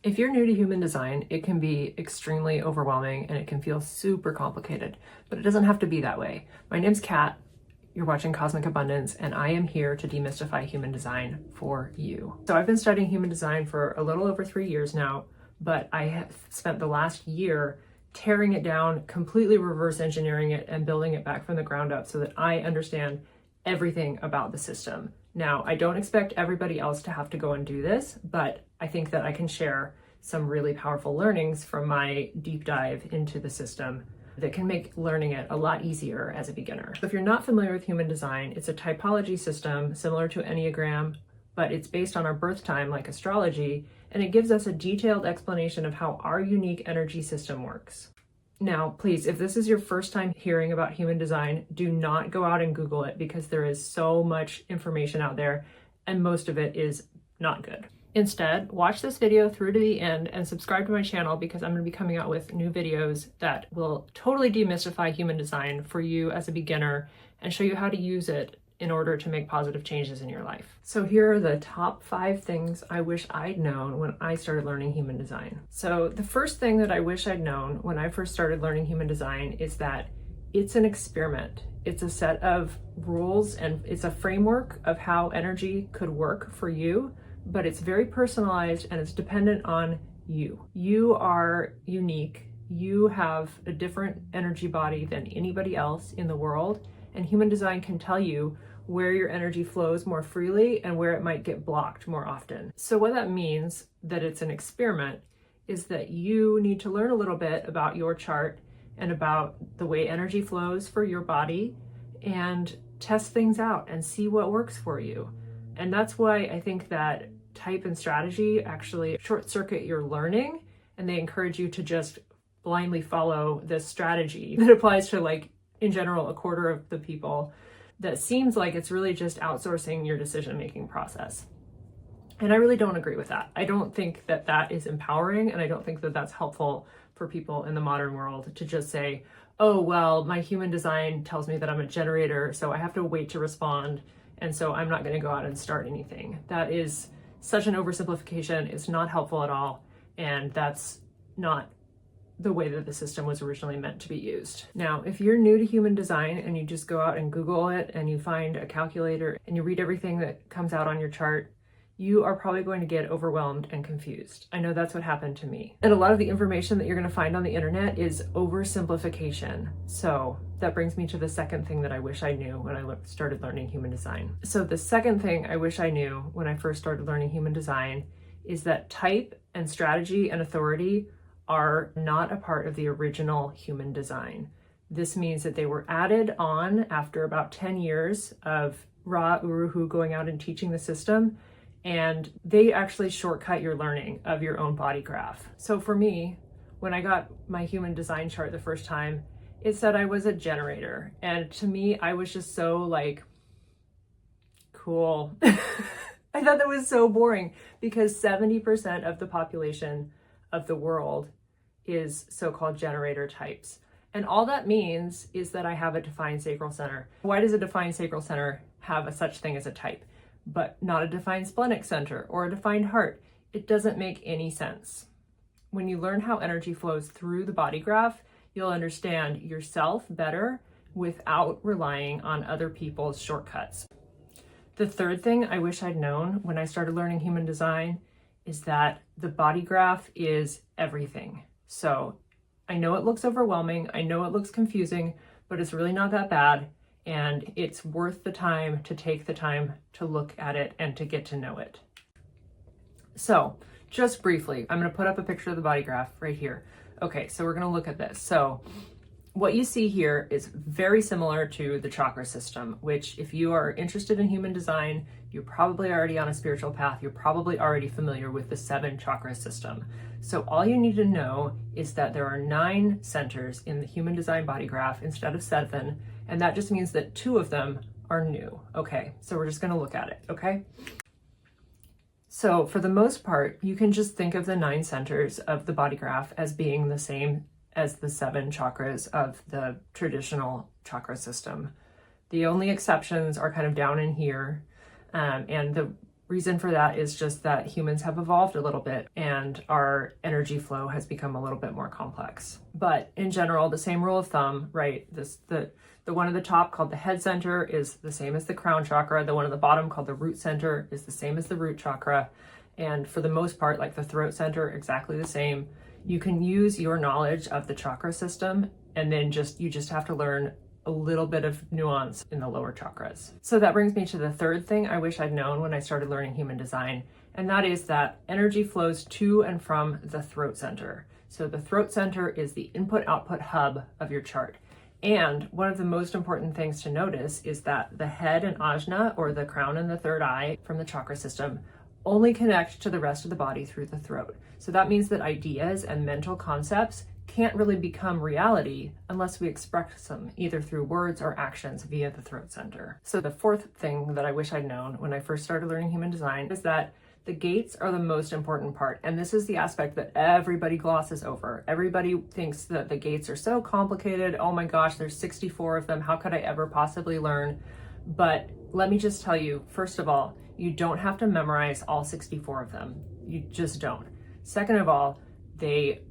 If you're new to human design, it can be extremely overwhelming and it can feel super complicated, but it doesn't have to be that way. My name's Kat, you're watching Cosmic Abundance, and I am here to demystify human design for you. So I've been studying human design for a little over 3 years now, but I have spent the last year tearing it down, completely reverse engineering it and building it back from the ground up so that I understand everything about the system. Now, I don't expect everybody else to have to go and do this, but I think that I can share some really powerful learnings from my deep dive into the system that can make learning it a lot easier as a beginner. So if you're not familiar with human design, it's a typology system similar to Enneagram, but it's based on our birth time like astrology, and it gives us a detailed explanation of how our unique energy system works. Now, please, if this is your first time hearing about human design, do not go out and Google it because there is so much information out there and most of it is not good. Instead, watch this video through to the end and subscribe to my channel because I'm going to be coming out with new videos that will totally demystify human design for you as a beginner and show you how to use it in order to make positive changes in your life. So here are the top 5 things I wish I'd known when I started learning human design. So the first thing that I wish I'd known when I first started learning human design is that it's an experiment. It's a set of rules and it's a framework of how energy could work for you, but it's very personalized and it's dependent on you. You are unique. You have a different energy body than anybody else in the world, and human design can tell you where your energy flows more freely and where it might get blocked more often. So what that means that it's an experiment is that you need to learn a little bit about your chart and about the way energy flows for your body and test things out and see what works for you. And that's why I think that type and strategy actually short circuit your learning, and they encourage you to just blindly follow this strategy that applies to, like, in general, a quarter of the people, that seems like it's really just outsourcing your decision-making process. And I really don't agree with that. I don't think that that is empowering, and I don't think that that's helpful for people in the modern world to just say, oh, well, my human design tells me that I'm a generator, so I have to wait to respond, and so I'm not going to go out and start anything. That is such an oversimplification. It's not helpful at all, and that's not the way that the system was originally meant to be used. Now, if you're new to human design and you just go out and Google it and you find a calculator and you read everything that comes out on your chart, you are probably going to get overwhelmed and confused. I know that's what happened to me. And a lot of the information that you're going to find on the internet is oversimplification. So that brings me to the second thing that I wish I knew when I started learning human design. So the second thing I wish I knew when I first started learning human design is that type and strategy and authority are not a part of the original human design. This means that they were added on after about 10 years of Ra Uruhu going out and teaching the system, and they actually shortcut your learning of your own body graph. So for me, when I got my human design chart the first time, it said I was a generator, and to me, I was just so like, cool. I thought that was so boring because 70% of the population of the world is so-called generator types. And all that means is that I have a defined sacral center. Why does a defined sacral center have a such thing as a type, but not a defined splenic center or a defined heart? It doesn't make any sense. When you learn how energy flows through the body graph, you'll understand yourself better without relying on other people's shortcuts. The third thing I wish I'd known when I started learning human design is that the body graph is everything. So I know it looks overwhelming, I know it looks confusing, but it's really not that bad, and it's worth the time to take the time to look at it and to get to know it. So just briefly, I'm going to put up a picture of the body graph right here. Okay, so we're going to look at this. So what you see here is very similar to the chakra system, which if you are interested in human design, you're probably already on a spiritual path. You're probably already familiar with the 7 chakra system. So all you need to know is that there are 9 centers in the human design body graph instead of 7, and that just means that 2 of them are new. Okay, so we're just going to look at it, okay? So for the most part, you can just think of the 9 centers of the body graph as being the same as the 7 chakras of the traditional chakra system. The only exceptions are kind of down in here, and the Reason for that is just that humans have evolved a little bit and our energy flow has become a little bit more complex. But in general, the same rule of thumb, right? The one at the top called the head center is the same as the crown chakra. The one at the bottom called the root center is the same as the root chakra. And for the most part, like the throat center, exactly the same. You can use your knowledge of the chakra system and then you just have to learn a little bit of nuance in the lower chakras. So that brings me to the third thing I wish I'd known when I started learning human design, and that is that energy flows to and from the throat center. So the throat center is the input-output hub of your chart. And one of the most important things to notice is that the head and ajna, or the crown and the third eye from the chakra system, only connect to the rest of the body through the throat. So that means that ideas and mental concepts can't really become reality unless we express them either through words or actions via the throat center. So the fourth thing that I wish I'd known when I first started learning human design is that the gates are the most important part. And this is the aspect that everybody glosses over. Everybody thinks that the gates are so complicated. Oh my gosh, there's 64 of them. How could I ever possibly learn? But let me just tell you, first of all, you don't have to memorize all 64 of them. You just don't. Second of all, they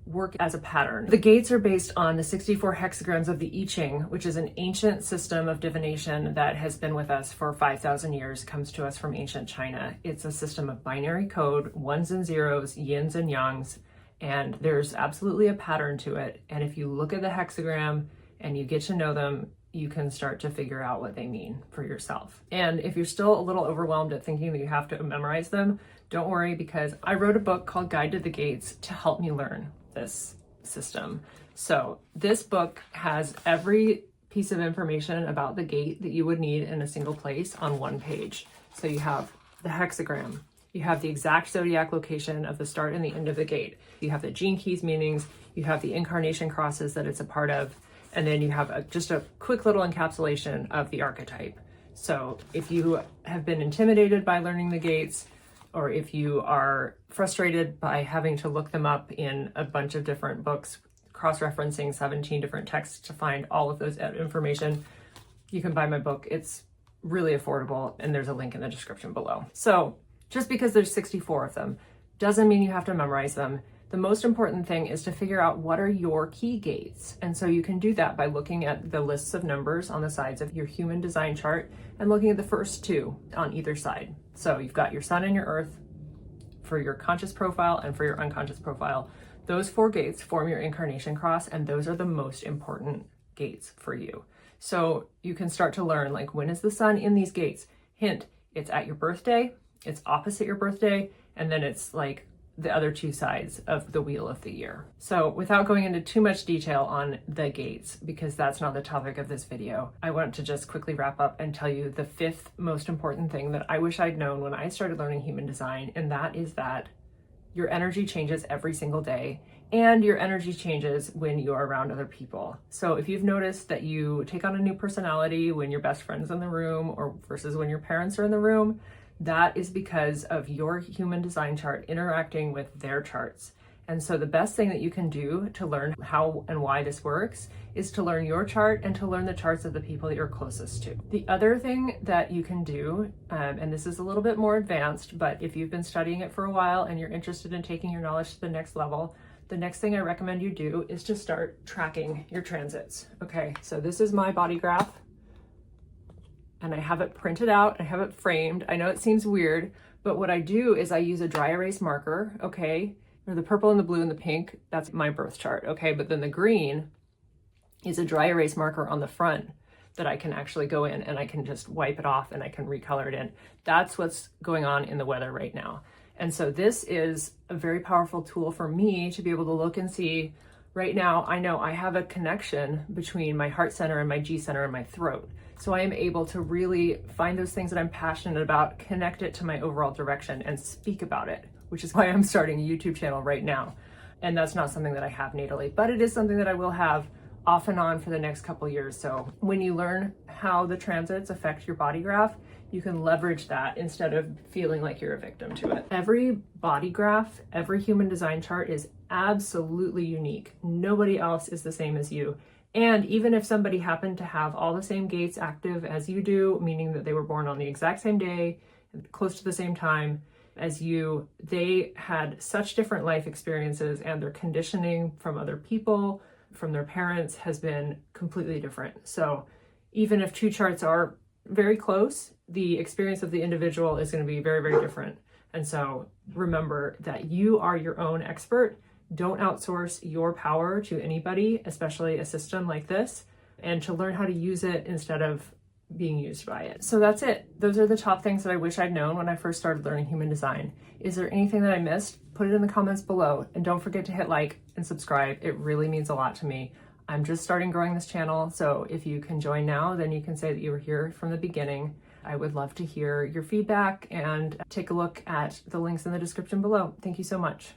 work as a pattern. The gates are based on the 64 hexagrams of the I Ching, which is an ancient system of divination that has been with us for 5,000 years, comes to us from ancient China. It's a system of binary code, ones and zeros, yins and yangs, and there's absolutely a pattern to it. And if you look at the hexagram and you get to know them, you can start to figure out what they mean for yourself. And if you're still a little overwhelmed at thinking that you have to memorize them, don't worry, because I wrote a book called Guide to the Gates to help me learn this system. So this book has every piece of information about the gate that you would need in a single place on one page. So you have the hexagram, you have the exact zodiac location of the start and the end of the gate, you have the gene keys meanings, you have the incarnation crosses that it's a part of, and then you have just a quick little encapsulation of the archetype. So if you have been intimidated by learning the gates, or if you are frustrated by having to look them up in a bunch of different books, cross-referencing 17 different texts to find all of those information, you can buy my book. It's really affordable, and there's a link in the description below. So just because there's 64 of them doesn't mean you have to memorize them. The most important thing is to figure out what are your key gates. And so you can do that by looking at the lists of numbers on the sides of your human design chart and looking at the first two on either side. So you've got your sun and your earth for your conscious profile and for your unconscious profile. Those 4 gates form your incarnation cross, and those are the most important gates for you. So you can start to learn, like, when is the sun in these gates? Hint, it's at your birthday, it's opposite your birthday, and then it's like the other 2 sides of the wheel of the year. So without going into too much detail on the gates, because that's not the topic of this video, I want to just quickly wrap up and tell you the 5th most important thing that I wish I'd known when I started learning human design, and that is that your energy changes every single day, and your energy changes when you are around other people. So if you've noticed that you take on a new personality when your best friend's in the room or versus when your parents are in the room, that is because of your human design chart interacting with their charts. And so the best thing that you can do to learn how and why this works is to learn your chart and to learn the charts of the people that you're closest to. The other thing that you can do, and this is a little bit more advanced, but if you've been studying it for a while and you're interested in taking your knowledge to the next level, the next thing I recommend you do is to start tracking your transits. Okay, so this is my body graph, and I have it printed out, I have it framed. I know it seems weird, but what I do is I use a dry erase marker, okay? Or the purple and the blue and the pink, that's my birth chart, okay? But then the green is a dry erase marker on the front that I can actually go in and I can just wipe it off and I can recolor it in. That's what's going on in the weather right now. And so this is a very powerful tool for me to be able to look and see, right now, I know I have a connection between my heart center and my G center and my throat. So I am able to really find those things that I'm passionate about, connect it to my overall direction and speak about it, which is why I'm starting a YouTube channel right now. And that's not something that I have natally, but it is something that I will have off and on for the next couple of years. So when you learn how the transits affect your body graph, you can leverage that instead of feeling like you're a victim to it. Every body graph, every human design chart is absolutely unique. Nobody else is the same as you. And even if somebody happened to have all the same gates active as you do, meaning that they were born on the exact same day, close to the same time as you. They had such different life experiences, and their conditioning from other people, from their parents, has been completely different. So even if two charts are very close, the experience of the individual is going to be very, very different. And so remember that you are your own expert. Don't outsource your power to anybody, especially a system like this, and to learn how to use it instead of being used by it. So that's it. Those are the top things that I wish I'd known when I first started learning human design. Is there anything that I missed? Put it in the comments below, and don't forget to hit like and subscribe. It really means a lot to me. I'm just starting growing this channel, so if you can join now, then you can say that you were here from the beginning. I would love to hear your feedback, and take a look at the links in the description below. Thank you so much.